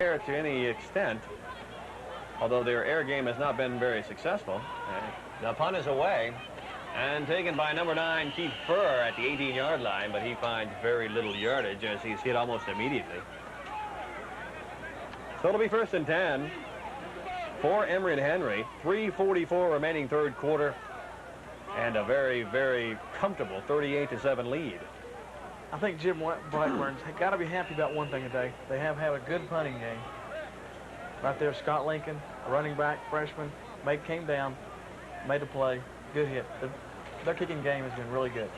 air to any extent, although their air game has not been very successful. The punt is away and taken by number 9, Keith Furr, at the 18-yard line, but he finds very little yardage as he's hit almost immediately. So it'll be 1st and 10 for Emory and Henry. 3:44 remaining third quarter, and a very, very comfortable 38-7 lead. I think Jim Blackburn's got to be happy about one thing today. They have had a good punting game. Right there, Scott Lincoln, a running back, freshman, came down, made a play, good hit. Their kicking game has been really good.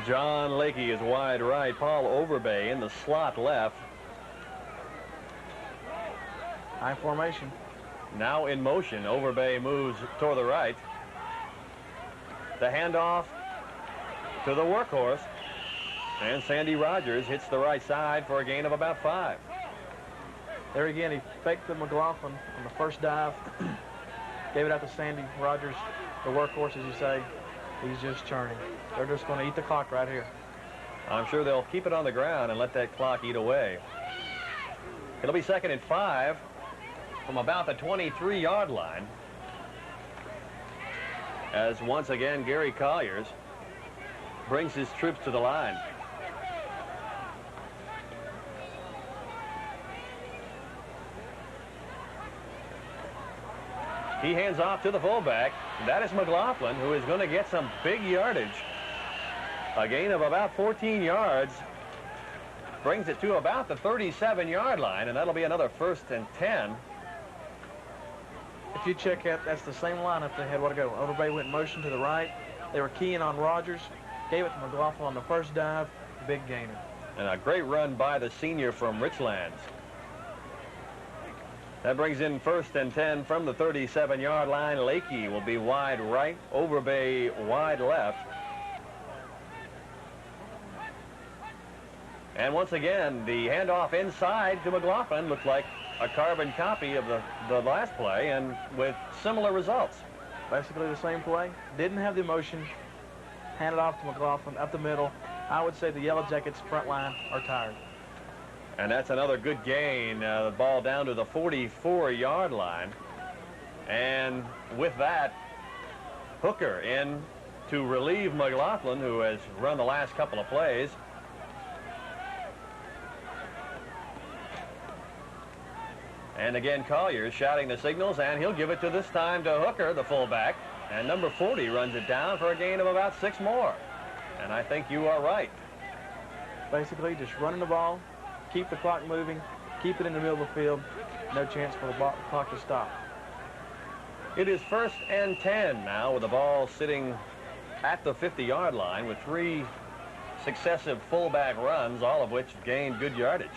John Lakey is wide right. Paul Overbay in the slot left. High formation. Now in motion. Overbay moves toward the right. The handoff to the workhorse. And Sandy Rogers hits the right side for a gain of about 5. There again, he faked the McLaughlin on the first dive. Gave it out to Sandy Rogers, the workhorse, as you say. He's just churning. They're just going to eat the clock right here. I'm sure they'll keep it on the ground and let that clock eat away. It'll be 2nd and 5 from about the 23-yard line, as once again Gary Colliers brings his troops to the line. He hands off to the fullback. That is McLaughlin, who is going to get some big yardage. A gain of about 14 yards. Brings it to about the 37-yard line, and that'll be another 1st and 10. If you check out, that's the same lineup they had. What to go? Overbay went motion to the right. They were keying on Rogers. Gave it to McLaughlin on the first dive. Big gainer. And a great run by the senior from Richlands. That brings in 1st and 10 from the 37-yard line. Lakey will be wide right. Overbay wide left. And once again, the handoff inside to McLaughlin looked like a carbon copy of the last play, and with similar results. Basically the same play. Didn't have the motion. Handed off to McLaughlin up the middle. I would say the Yellow Jackets front line are tired. And that's another good gain. The ball down to the 44-yard line. And with that, Hooker in to relieve McLaughlin, who has run the last couple of plays. And again, Collier shouting the signals, and he'll give it to this time to Hooker, the fullback. And number 40 runs it down for a gain of about 6 more. And I think you are right. Basically just running the ball, keep the clock moving, keep it in the middle of the field. No chance for the clock to stop. It is 1st and 10 now, with the ball sitting at the 50-yard line with 3 successive fullback runs, all of which gained good yardage.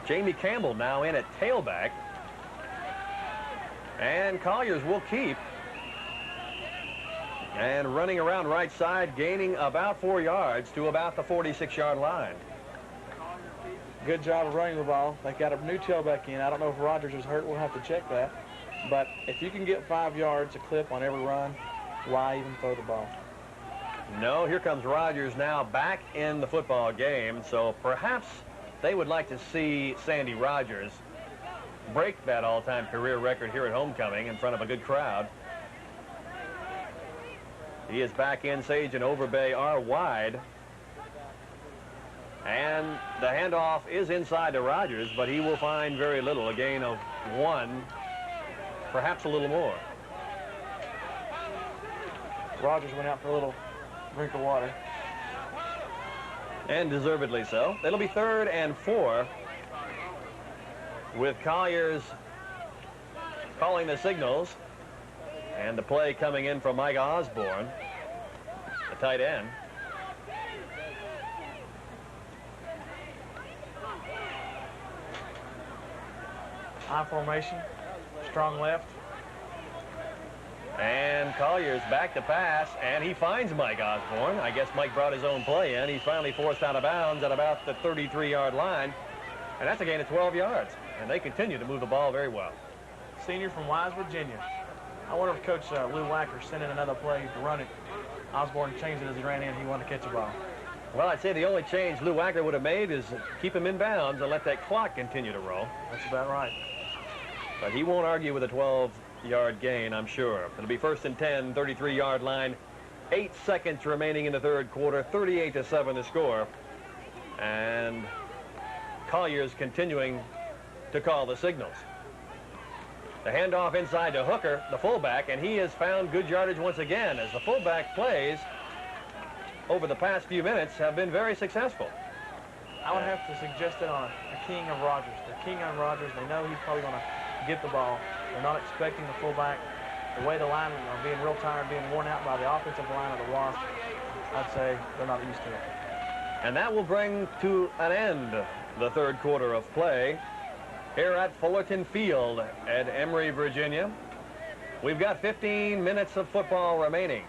Jamie Campbell now in at tailback. And Colliers will keep. And running around right side, gaining about 4 yards to about the 46-yard line. Good job of running the ball. They got a new tailback in. I don't know if Rogers is hurt. We'll have to check that. But if you can get 5 yards a clip on every run, why even throw the ball? No, here comes Rogers now back in the football game. So perhaps they would like to see Sandy Rogers break that all-time career record here at homecoming in front of a good crowd. He is back in. Sage and Overbay are wide. And the handoff is inside to Rogers, but he will find very little, a gain of 1, perhaps a little more. Rogers went out for a little drink of water. And deservedly so. It'll be 3rd and 4 with Colliers calling the signals. And the play coming in from Mike Osborne, the tight end. High formation, strong left. And Colliers back to pass, and he finds Mike Osborne. I guess Mike brought his own play in. He's finally forced out of bounds at about the 33-yard line. And that's a gain of 12 yards. And they continue to move the ball very well. Senior from Wise, Virginia. I wonder if Coach Lou Wacker sent in another play to run it. Osborne changed it as he ran in. He wanted to catch the ball. Well, I'd say the only change Lou Wacker would have made is keep him in bounds and let that clock continue to roll. That's about right. But he won't argue with a 12-yard gain, I'm sure. It'll be 1st and 10, 33-yard line. 8 seconds remaining in the third quarter. 38-7 the score. And Collier's continuing to call the signals. The handoff inside to Hooker, the fullback, and he has found good yardage once again as the fullback plays over the past few minutes have been very successful. I would have to suggest it on the king of Rogers. They're king on Rogers. They know he's probably going to get the ball. They're not expecting the fullback. The way the linemen are being real tired, being worn out by the offensive line of the Wasps, I'd say they're not used to it. And that will bring to an end the third quarter of play here at Fullerton Field at Emory, Virginia. We've got 15 minutes of football remaining.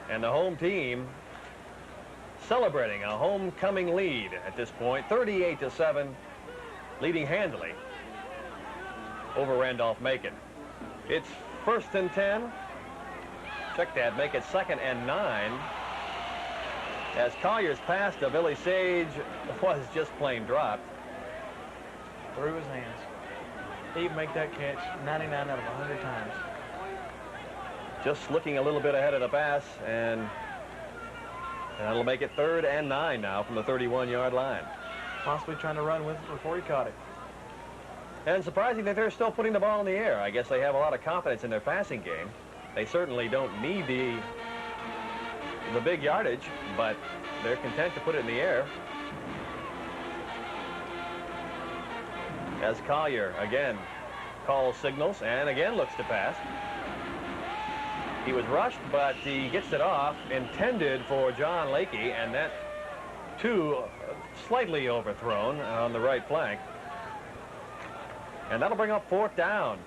And the home team celebrating a homecoming lead at this point, 38-7, leading handily over Randolph-Macon. It's 1st and 10. Check that, make it 2nd and 9. As Collier's pass to Billy Sage was just plain dropped. Through his hands. He'd make that catch 99 out of 100 times. Just looking a little bit ahead of the pass, and that'll make it 3rd and 9 now from the 31-yard line. Possibly trying to run with it before he caught it. And surprising that they're still putting the ball in the air. I guess they have a lot of confidence in their passing game. They certainly don't need the big yardage, but they're content to put it in the air. As Collier again calls signals and again looks to pass. He was rushed, but he gets it off, intended for John Lakey, and that too slightly overthrown on the right flank. And that'll bring up 4th down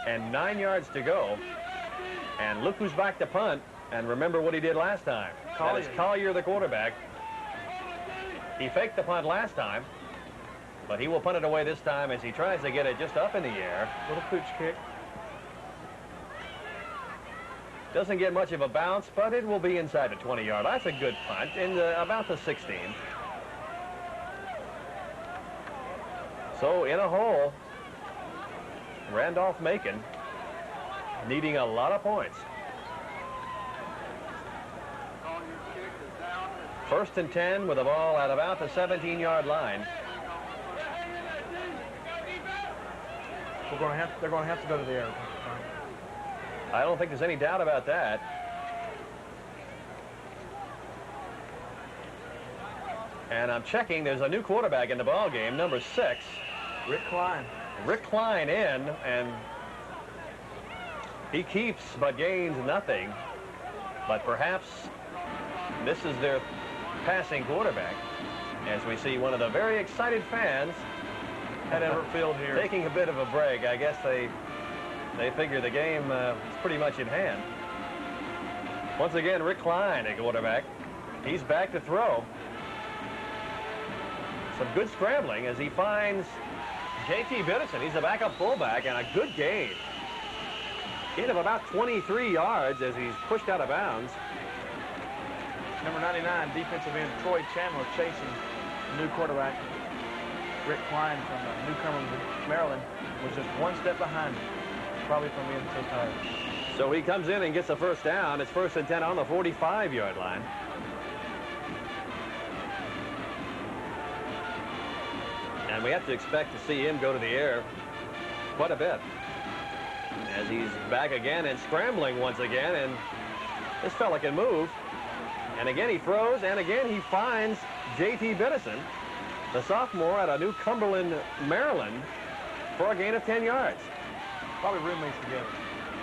and 9 yards to go. And look who's back to punt. And remember what he did last time. That is Collier, the quarterback. He faked the punt last time, but he will punt it away this time as he tries to get it just up in the air. Little pooch kick. Doesn't get much of a bounce, but it will be inside the 20-yard. That's a good punt in about the 16. So in a hole, Randolph-Macon needing a lot of points. 1st and 10 with the ball at about the 17-yard line. They're going to have to go to the air. I don't think there's any doubt about that. And I'm checking. There's a new quarterback in the ball game, number 6. Rick Klein. Rick Klein in, and he keeps but gains nothing. But perhaps this is their passing quarterback, as we see one of the very excited fans at Everett Field here taking a bit of a break. I guess they figure the game is pretty much in hand. Once again, Rick Klein, a quarterback. He's back to throw. Some good scrambling as he finds J.T. Biddison. He's a backup fullback, and a good gain. Gain of about 23 yards as he's pushed out of bounds. Number 99, defensive end Troy Chandler chasing the new quarterback. Rick Klein from Newcomer, Maryland, was just one step behind him, probably from being so tired. So he comes in and gets a 1st down. It's 1st and 10 on the 45-yard line. And we have to expect to see him go to the air quite a bit as he's back again and scrambling once again, and this fella can move. And again he throws, and again he finds J.T. Biddison, the sophomore out of New Cumberland, Maryland, for a gain of 10 yards. Probably roommates together.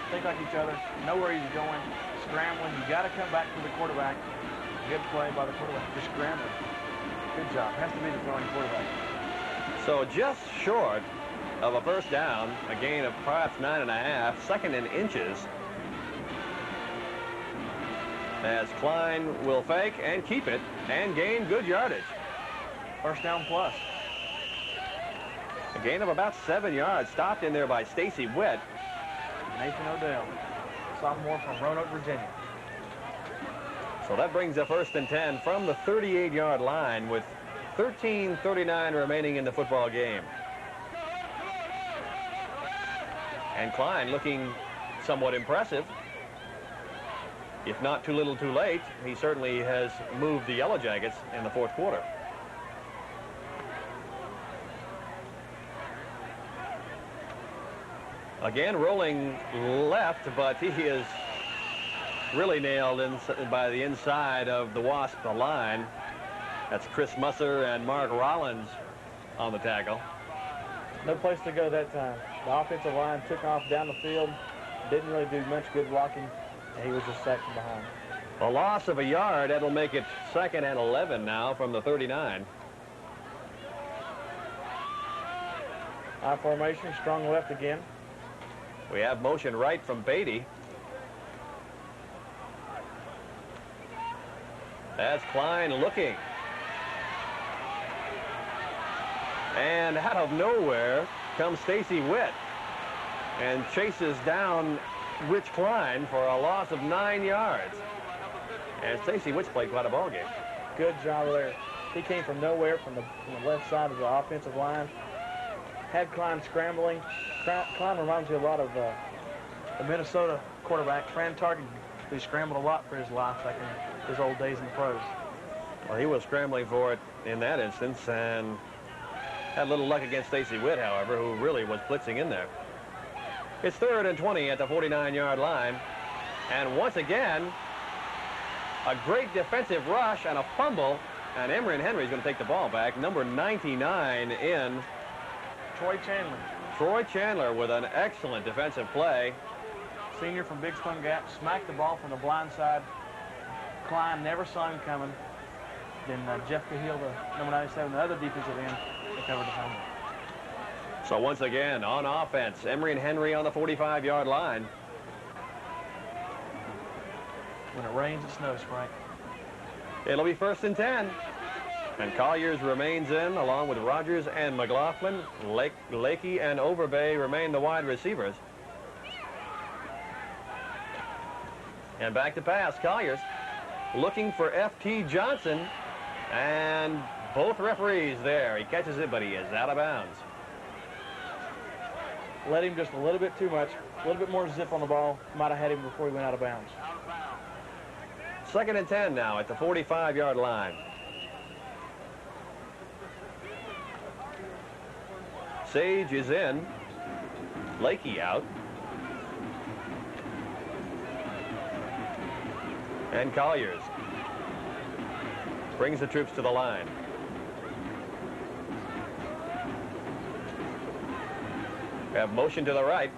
Think like each other, know where he's going, scrambling. You got to come back to the quarterback. Good play by the quarterback, just scrambling. Good job. Has to be the throwing quarterback. So just short of a 1st down, a gain of perhaps 9.5, 2nd in inches. As Klein will fake and keep it and gain good yardage. 1st down plus. A gain of about 7 yards, stopped in there by Stacy Witt. Nathan Odell, sophomore from Roanoke, Virginia. So that brings a 1st and 10 from the 38-yard line with 13:39 remaining in the football game. And Klein looking somewhat impressive. If not too little too late, he certainly has moved the Yellow Jackets in the 4th quarter. Again, rolling left, but he is really nailed in by the inside of the Wasp line. That's Chris Musser and Mark Rollins on the tackle. No place to go that time. The offensive line took off down the field, didn't really do much good blocking, and he was just sacked from behind. A loss of a yard. That'll make it 2nd and 11 now from the 39. High formation, strong left again. We have motion right from Beatty. That's Klein looking. And out of nowhere comes Stacy Witt and chases down Rich Klein for a loss of 9 yards. And Stacy Witt's played quite a ball game. Good job there. He came from nowhere from the left side of the offensive line. Had Klein scrambling. Klein reminds me a lot of the Minnesota quarterback, Fran Tarkenton, who scrambled a lot for his life back in his old days in the pros. Well, he was scrambling for it in that instance and had a little luck against Stacy Witt, however, who really was blitzing in there. It's 3rd and 20 at the 49-yard line. And once again, a great defensive rush and a fumble. And Emory and Henry's going to take the ball back. Number 99 in. Troy Chandler. Troy Chandler with an excellent defensive play. Senior from Big Stone Gap, smacked the ball from the blind side. Klein never saw him coming. Then Jeff Cahill, the number 97, the other defensive end, recovered the fumble. So once again, on offense, Emory and Henry on the 45-yard line. When it rains, it snows, Frank. It'll be 1st and 10. And Colliers remains in, along with Rogers and McLaughlin. Lakey and Overbay remain the wide receivers. And back to pass, Colliers looking for F.T. Johnson. And both referees there. He catches it, but he is out of bounds. Let him just a little bit too much. A little bit more zip on the ball. Might have had him before he went out of bounds. 2nd and 10 now at the 45-yard line. Sage is in. Lakey out. And Colliers brings the troops to the line. We have motion to the right.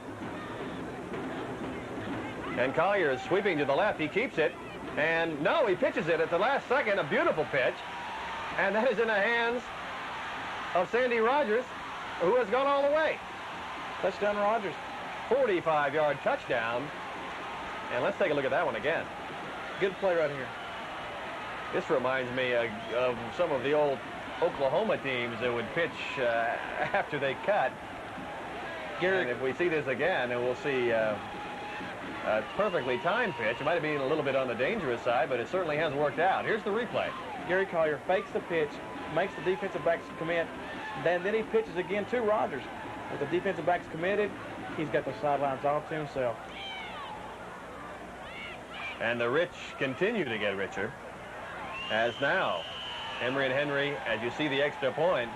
And Colliers sweeping to the left. He keeps it. And no, he pitches it at the last second. A beautiful pitch. And that is in the hands of Sandy Rogers, who has gone all the way. Touchdown, Rogers. 45-yard touchdown. And let's take a look at that one again. Good play right here. This reminds me of some of the old Oklahoma teams that would pitch after they cut. And if we see this again, and we'll see a perfectly timed pitch. It might have been a little bit on the dangerous side, but it certainly has worked out. Here's the replay. Gary Collier fakes the pitch, makes the defensive backs commit, then he pitches again to Rogers. With the defensive backs committed, he's got the sidelines all to himself. And the rich continue to get richer, as now Emory and Henry, as you see the extra point,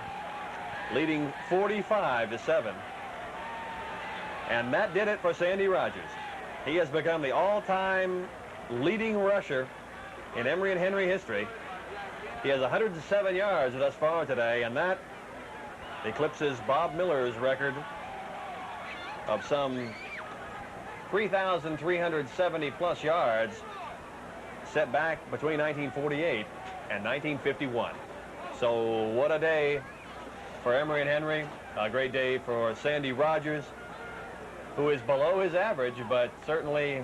leading 45-7. And that did it for Sandy Rogers. He has become the all-time leading rusher in Emory and Henry history. He has 107 yards thus far today, and that eclipses Bob Miller's record of some 3,370-plus yards set back between 1948 and 1951. So what a day for Emory and Henry. A great day for Sandy Rogers, who is below his average, but certainly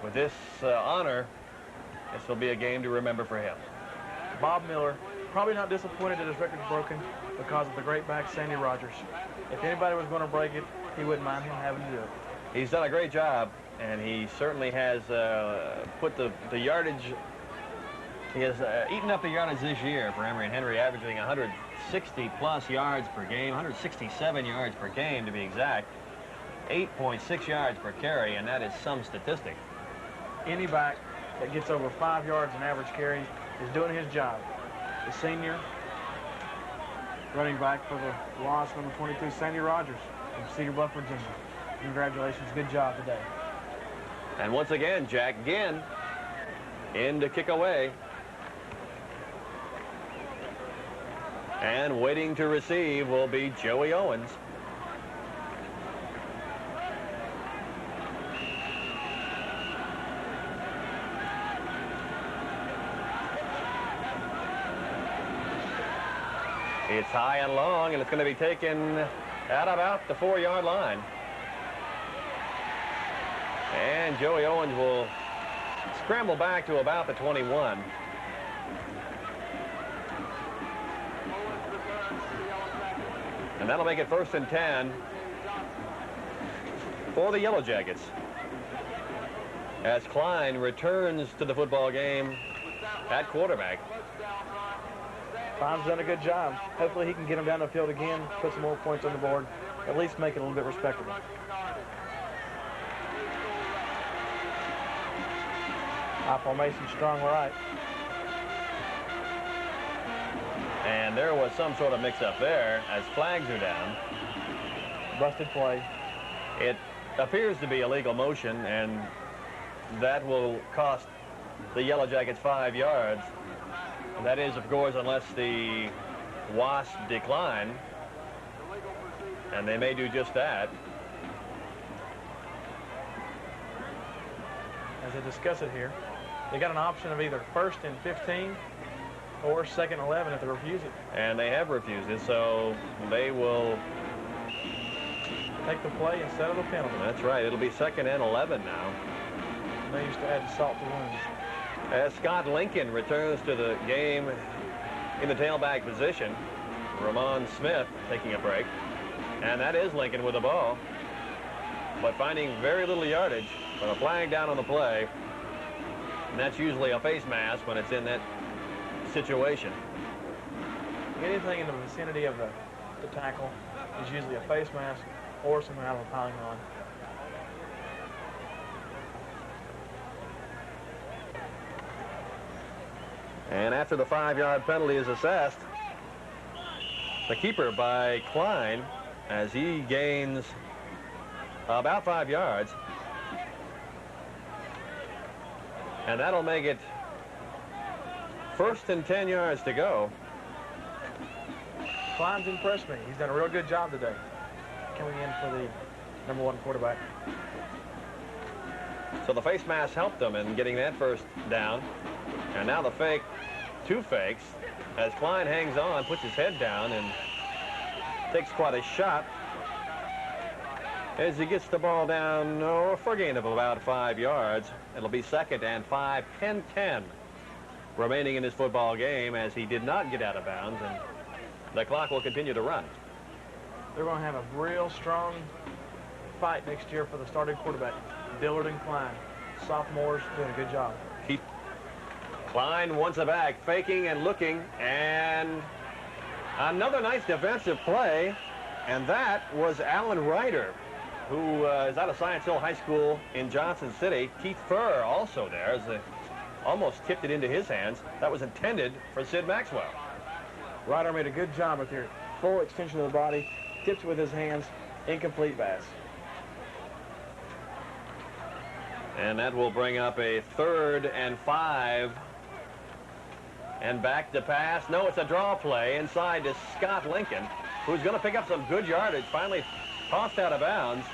with this honor, this will be a game to remember for him. Bob Miller, probably not disappointed that his record's broken because of the great back Sandy Rogers. If anybody was going to break it, he wouldn't mind him having to do it. He's done a great job, and he certainly has put the yardage. He has eaten up the yardage this year for Emory and Henry, averaging 160+ yards per game, 167 yards per game to be exact, 8.6 yards per carry, and that is some statistic. Any back that gets over 5 yards in average carry is doing his job. The senior running back for the Wasps, number 22, Sandy Rogers from Cedar Bluff, Virginia. Congratulations, good job today. And once again, Jack Ginn in to kick away. And waiting to receive will be Joey Owens. It's high and long, and it's going to be taken at about the 4-yard line. And Joey Owens will scramble back to about the 21. And that'll make it 1st and 10 for the Yellow Jackets, as Klein returns to the football game at quarterback. Klein's done a good job. Hopefully he can get him down the field again, put some more points on the board, at least make it a little bit respectable. High formation, strong right. And there was some sort of mix-up there as flags are down. Busted play. It appears to be illegal motion, and that will cost the Yellow Jackets 5 yards. That is, of course, unless the Wasps decline, and they may do just that. As they discuss it here, they got an option of either 1st and 15 or 2nd and 11 if they refuse it. And they have refused it, so they will take the play instead of the penalty. That's right. It'll be 2nd and 11 now. They used to add salt to wounds. As Scott Lincoln returns to the game in the tailback position, Ramon Smith taking a break. And that is Lincoln with the ball, but finding very little yardage, but a flag down on the play. And that's usually a face mask when it's in that situation. Anything in the vicinity of the tackle is usually a face mask or something out of a piling on. And after the 5-yard penalty is assessed, the keeper by Klein, as he gains about 5 yards. And that'll make it 1st and 10 yards to go. Klein's impressed me. He's done a real good job today, coming in for the number 1 quarterback. So the face mask helped them in getting that first down. And now the fake, 2 fakes, as Klein hangs on, puts his head down, and takes quite a shot as he gets the ball down for a gain of about 5 yards. It'll be 2nd and 5, 10-10 remaining in this football game, as he did not get out of bounds, and the clock will continue to run. They're going to have a real strong fight next year for the starting quarterback. Dillard and Klein, sophomores, doing a good job. Klein wants it back, faking and looking, and another nice defensive play, and that was Alan Ryder, who is out of Science Hill High School in Johnson City. Keith Furr also there, as they almost tipped it into his hands. That was intended for Sid Maxwell. Ryder made a good job with your full extension of the body, tipped with his hands, incomplete pass. And that will bring up a 3rd and 5. And back to pass. No, it's a draw play inside to Scott Lincoln, who's going to pick up some good yardage. Finally tossed out of bounds.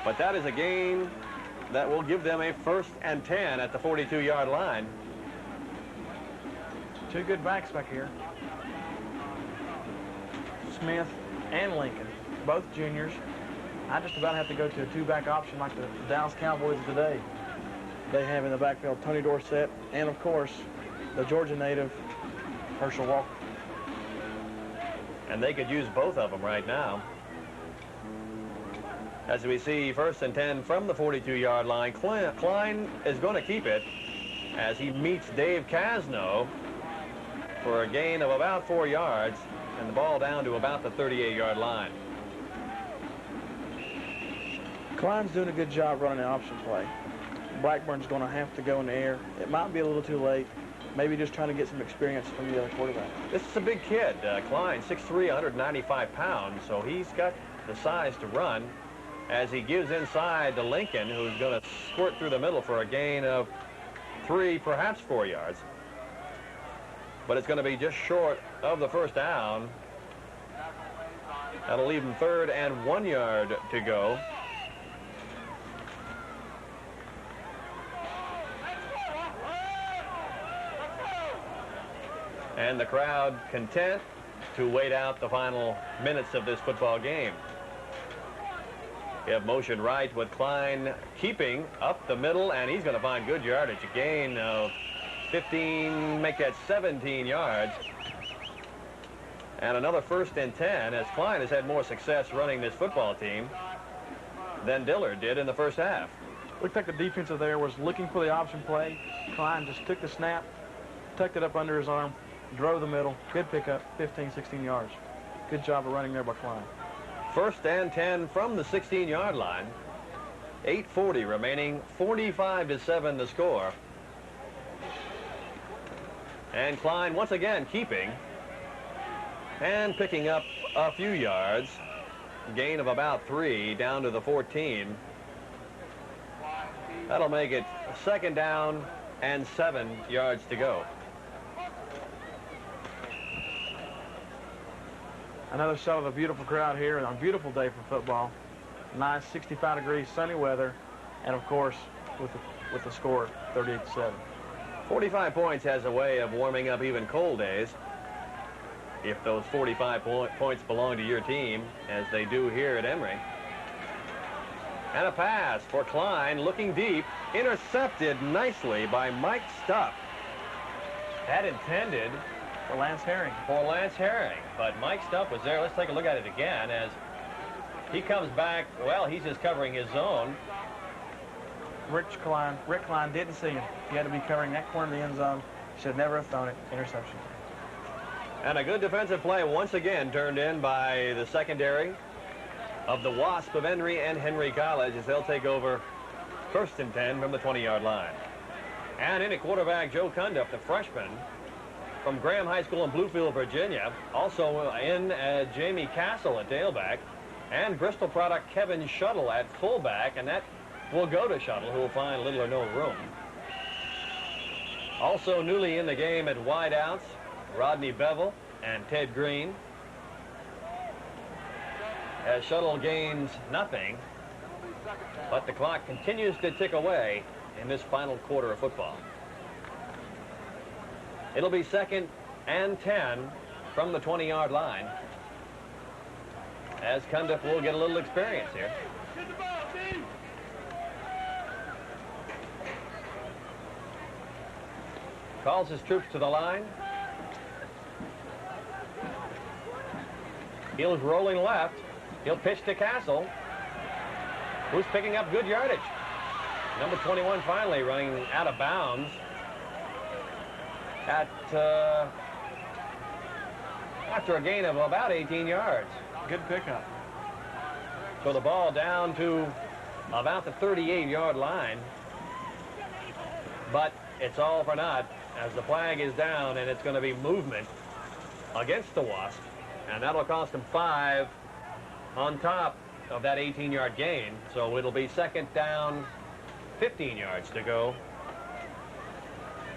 But that is a gain that will give them a 1st and 10 at the 42-yard line. 2 good backs back here. Smith and Lincoln, both juniors. I just about have to go to a 2-back option like the Dallas Cowboys today. They have in the backfield Tony Dorsett and, of course, the Georgia native, Herschel Walker. And they could use both of them right now. As we see 1st and 10 from the 42-yard line, Klein is going to keep it as he meets Dave Casno for a gain of about 4 yards and the ball down to about the 38-yard line. Klein's doing a good job running the option play. Blackburn's going to have to go in the air. It might be a little too late. Maybe just trying to get some experience from the other quarterback. This is a big kid. Klein, 6'3", 195 pounds, so he's got the size to run as he gives inside to Lincoln, who's going to squirt through the middle for a gain of 3, perhaps 4 yards. But it's going to be just short of the first down. That'll leave him 3rd and 1 yard to go. And the crowd content to wait out the final minutes of this football game. You have motion right with Klein keeping up the middle, and he's going to find good yardage. A gain of 15, make that 17 yards. And another 1st and 10, as Klein has had more success running this football team than Dillard did in the first half. Looked like the defensive there was looking for the option play. Klein just took the snap, tucked it up under his arm, drove the middle. Good pickup, 15, 16 yards. Good job of running there by Klein. 1st and 10 from the 16-yard line. 8:40 remaining, 45-7 the score. And Klein once again keeping and picking up a few yards. Gain of about 3 down to the 14. That'll make it 2nd down and 7 yards to go. Another shot of a beautiful crowd here on a beautiful day for football. Nice 65-degree sunny weather, and of course with the score 38-7. 45 points has a way of warming up even cold days. If those 45 points belong to your team, as they do here at Emory. And a pass for Klein, looking deep, intercepted nicely by Mike Stuff. That intended For Lance Herring. But Mike Stuff was there. Let's take a look at it again as he comes back. Well, he's just covering his zone. Rick Klein didn't see him. He had to be covering that corner of the end zone. Should never have thrown it. Interception. And a good defensive play once again turned in by the secondary of the Wasp of Henry and Henry College as they'll take over 1st and 10 from the 20-yard line. And in at quarterback, Joe Cundiff, the freshman from Graham High School in Bluefield, Virginia. Also in Jamie Castle at tailback. And Bristol product Kevin Shuttle at fullback. And that will go to Shuttle, who will find little or no room. Also newly in the game at wideouts, Rodney Bevel and Ted Green. As Shuttle gains nothing, but the clock continues to tick away in this final quarter of football. It'll be 2nd and 10 from the 20-yard line, as Cundiff will get a little experience here. Calls his troops to the line. He'll rolling left. He'll pitch to Castle, who's picking up good yardage. Number 21 finally running out of bounds at after a gain of about 18 yards. Good pickup. So the ball down to about the 38-yard line. But it's all for naught as the flag is down, and it's going to be movement against the Wasp. And that'll cost them 5 on top of that 18-yard gain. So it'll be 2nd down, 15 yards to go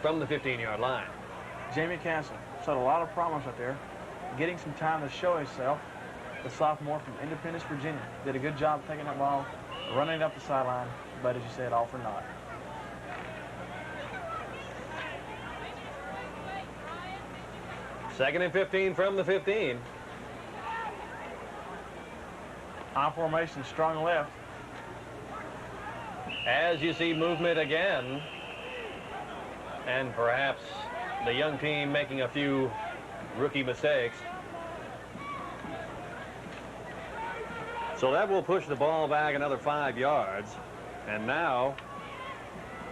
from the 15-yard line. Jamie Castle showed a lot of promise out there, getting some time to show himself. The sophomore from Independence, Virginia, did a good job taking that ball, running it up the sideline, but as you said, all for naught. Second and 15 from the 15. I formation, strong left. As you see movement again, and perhaps the young team making a few rookie mistakes. So that will push the ball back another 5 yards. And now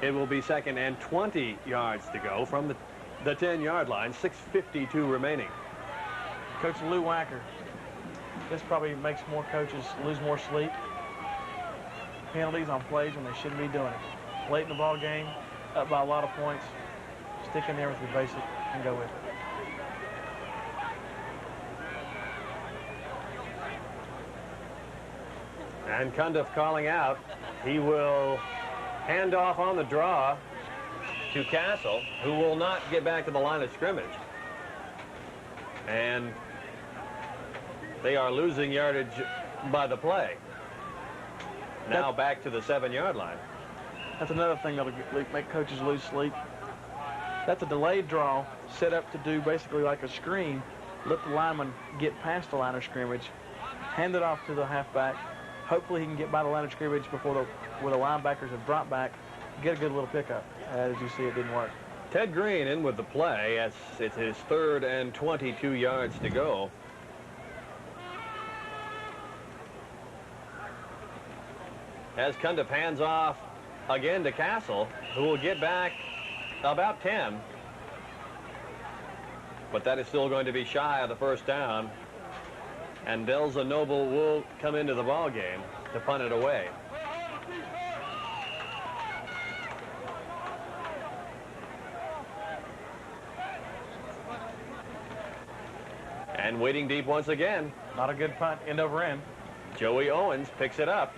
it will be 2nd and 20 yards to go from the 10-yard line. 6:52 remaining. Coach Lou Wacker. This probably makes more coaches lose more sleep. Penalties on plays when they shouldn't be doing it. Late in the ball game, up by a lot of points. Stick in there with your basic and go with it. And Cundiff calling out. He will hand off on the draw to Castle, who will not get back to the line of scrimmage. And they are losing yardage by the play. Now back to the 7-yard line. That's another thing that'll make coaches lose sleep. That's a delayed draw set up to do basically like a screen. Let the lineman get past the line of scrimmage, hand it off to the halfback. Hopefully he can get by the line of scrimmage before where the linebackers have dropped back, get a good little pickup. As you see, it didn't work. Ted Green in with the play. It's his 3rd and 22 yards to go. As Cundiff hands off again to Castle, who will get back about 10. But that is still going to be shy of the 1st down. And Delza Noble will come into the ball game to punt it away. And waiting deep once again. Not a good punt, end over end. Joey Owens picks it up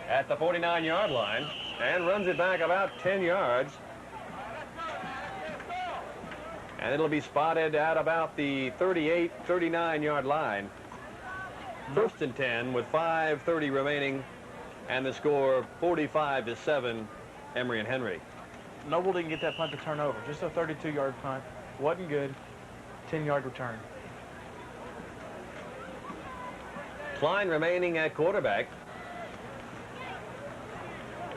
at the 49-yard line and runs it back about 10 yards. And it'll be spotted at about the 38, 39-yard line. 1st and 10 with 5:30 remaining, and the score 45-7, Emory and Henry. Noble didn't get that punt to turn over. Just a 32-yard punt. Wasn't good. 10-yard return. Klein remaining at quarterback.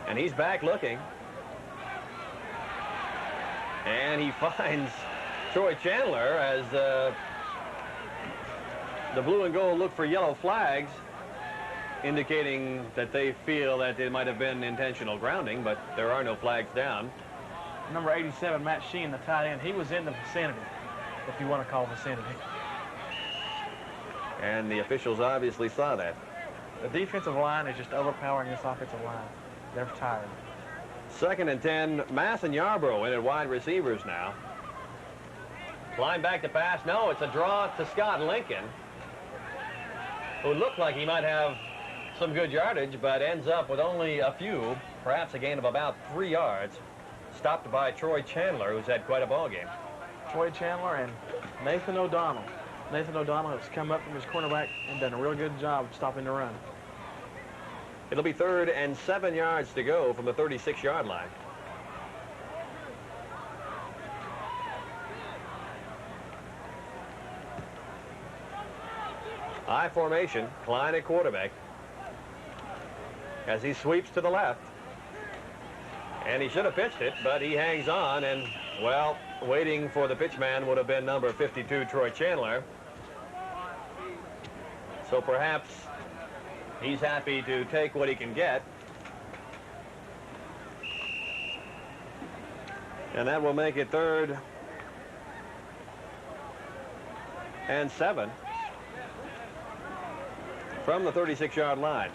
And he's back looking. And he finds Troy Chandler as the blue and gold look for yellow flags, indicating that they feel that it might have been intentional grounding, but there are no flags down. Number 87, Matt Sheen, the tight end, he was in the vicinity, if you want to call vicinity. And the officials obviously saw that. The defensive line is just overpowering this offensive line. They're tired. 2nd and 10, Mass and Yarborough in at wide receivers now. Line back to pass. No, it's a draw to Scott Lincoln, who looked like he might have some good yardage, but ends up with only a few, perhaps a gain of about 3 yards. Stopped by Troy Chandler, who's had quite a ball game. Troy Chandler and Nathan O'Donnell. Nathan O'Donnell has come up from his cornerback and done a real good job stopping the run. It'll be 3rd and 7 yards to go from the 36-yard line. I formation, Klein at quarterback. As he sweeps to the left. And he should have pitched it, but he hangs on, and, well, waiting for the pitch man would have been number 52, Troy Chandler. So perhaps he's happy to take what he can get. And that will make it 3rd and 7 from the 36-yard line.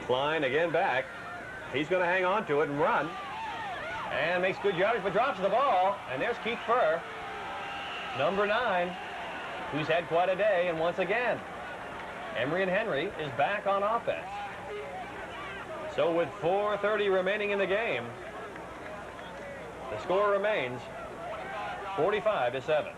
Klein again back. He's going to hang on to it and run. And makes good yardage, but drops the ball. And there's Keith Furr, number 9, who's had quite a day. And once again, Emory and Henry is back on offense. So with 4:30 remaining in the game, the score remains 45-7.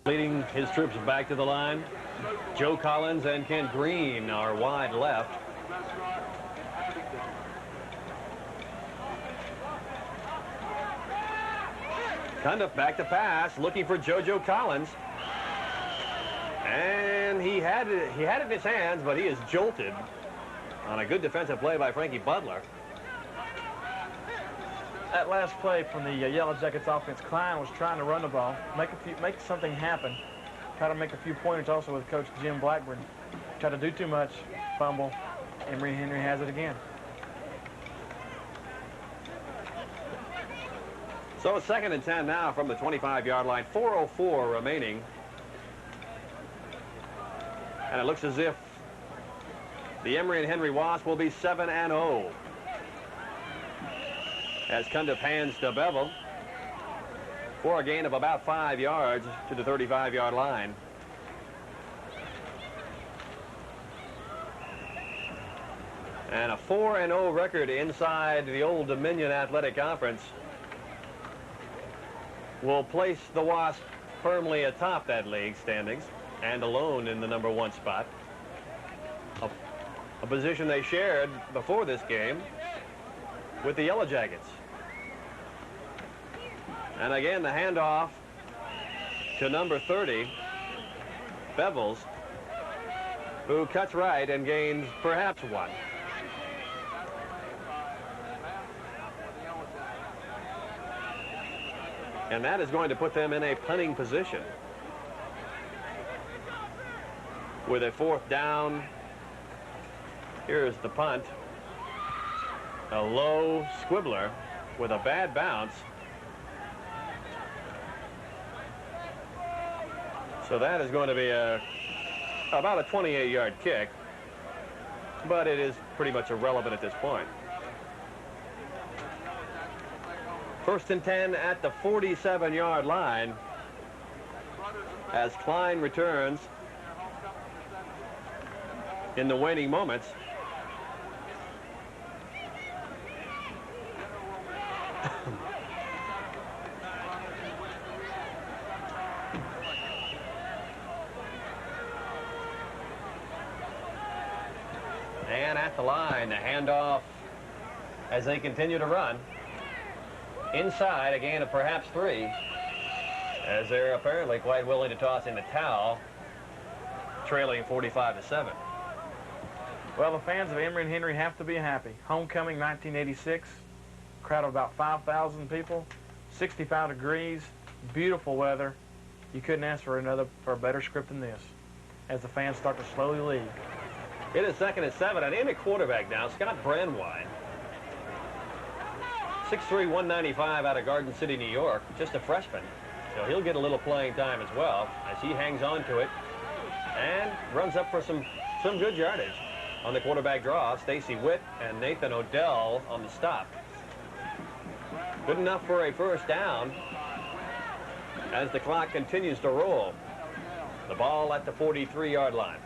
Leading his troops back to the line, Joe Collins and Kent Green are wide left. Cundiff back to pass, looking for JoJo Collins. And he had it in his hands, but he is jolted on a good defensive play by Frankie Butler. That last play from the Yellow Jackets offense, Klein was trying to run the ball, make something happen, try to make a few pointers also with Coach Jim Blackburn. Try to do too much, fumble. Emory Henry has it again. So it's 2nd and 10 now from the 25-yard line. 4:04 remaining. And it looks as if the Emory and Henry Wasps will be 7-0. As Cundiff hands to Bevel for a gain of about 5 yards to the 35-yard line. And a 4-0 record inside the Old Dominion Athletic Conference will place the Wasps firmly atop that league standings and alone in the #1 spot. A position they shared before this game with the Yellow Jackets. And again, the handoff to number 30, Bevels, who cuts right and gains perhaps 1. And that is going to put them in a punting position. With a 4th down, here's the punt. A low squibbler with a bad bounce. So that is going to be about a 28-yard kick, but it is pretty much irrelevant at this point. 1st and 10 at the 47-yard line as Klein returns in the waning moments. And at the line, the handoff as they continue to run. Inside, a gain of perhaps 3, as they're apparently quite willing to toss in the towel, trailing 45-7. Well, the fans of Emory and Henry have to be happy. Homecoming 1986, crowd of about 5,000 people, 65 degrees, beautiful weather. You couldn't ask for a better script than this, as the fans start to slowly leave. It is 2nd and 7, and in at quarterback now, Scott Brandwine. 6'3", 195 out of Garden City, New York, just a freshman. So he'll get a little playing time as well as he hangs on to it and runs up for some good yardage. On the quarterback draw, Stacy Witt and Nathan Odell on the stop. Good enough for a 1st down as the clock continues to roll. The ball at the 43-yard line.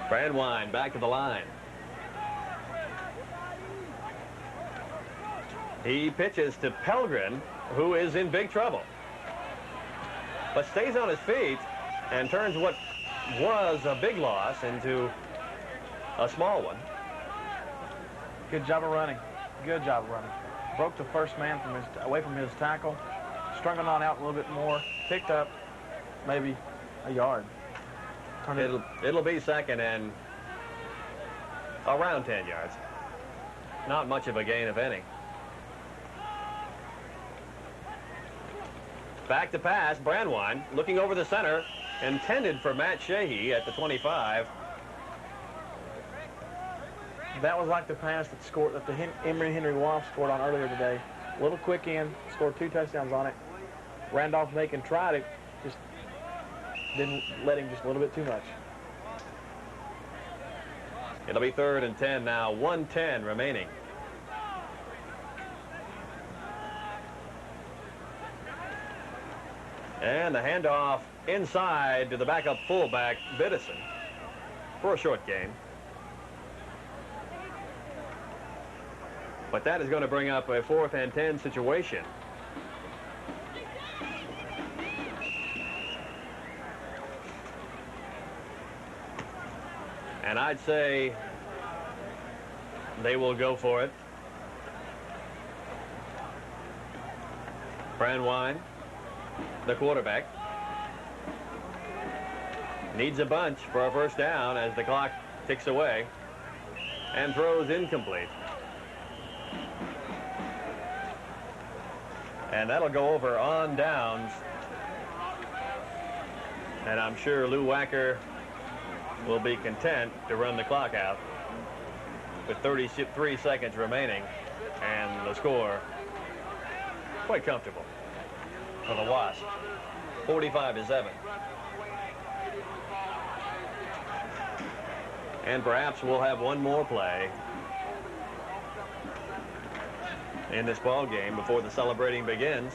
Brandwine back to the line. He pitches to Pelgrin, who is in big trouble, but stays on his feet and turns what was a big loss into a small one. Good job of running. Good job of running. Broke the first man away from his tackle, strung it on out a little bit more, picked up maybe a yard. It'll be 2nd and around 10 yards. Not much of a gain, if any. Back to pass, Brandwine looking over the center, intended for Matt Sheehy at the 25. That was like the pass that the Emory Henry Wasps scored on earlier today. A little quick in, scored 2 touchdowns on it. Randolph-Macon tried it, just didn't let him just a little bit too much. It'll be 3rd and 10 now, 1:10 remaining. And the handoff inside to the backup fullback, Biddison, for a short gain. But that is going to bring up a 4th and 10 situation. And I'd say they will go for it. Brandwine, the quarterback, needs a bunch for a first down as the clock ticks away, and throws incomplete. And that'll go over on downs. And I'm sure Lou Wacker will be content to run the clock out with 33 seconds remaining, and the score quite comfortable for the Wasps, 45-7. And perhaps we'll have one more play in this ball game before the celebrating begins.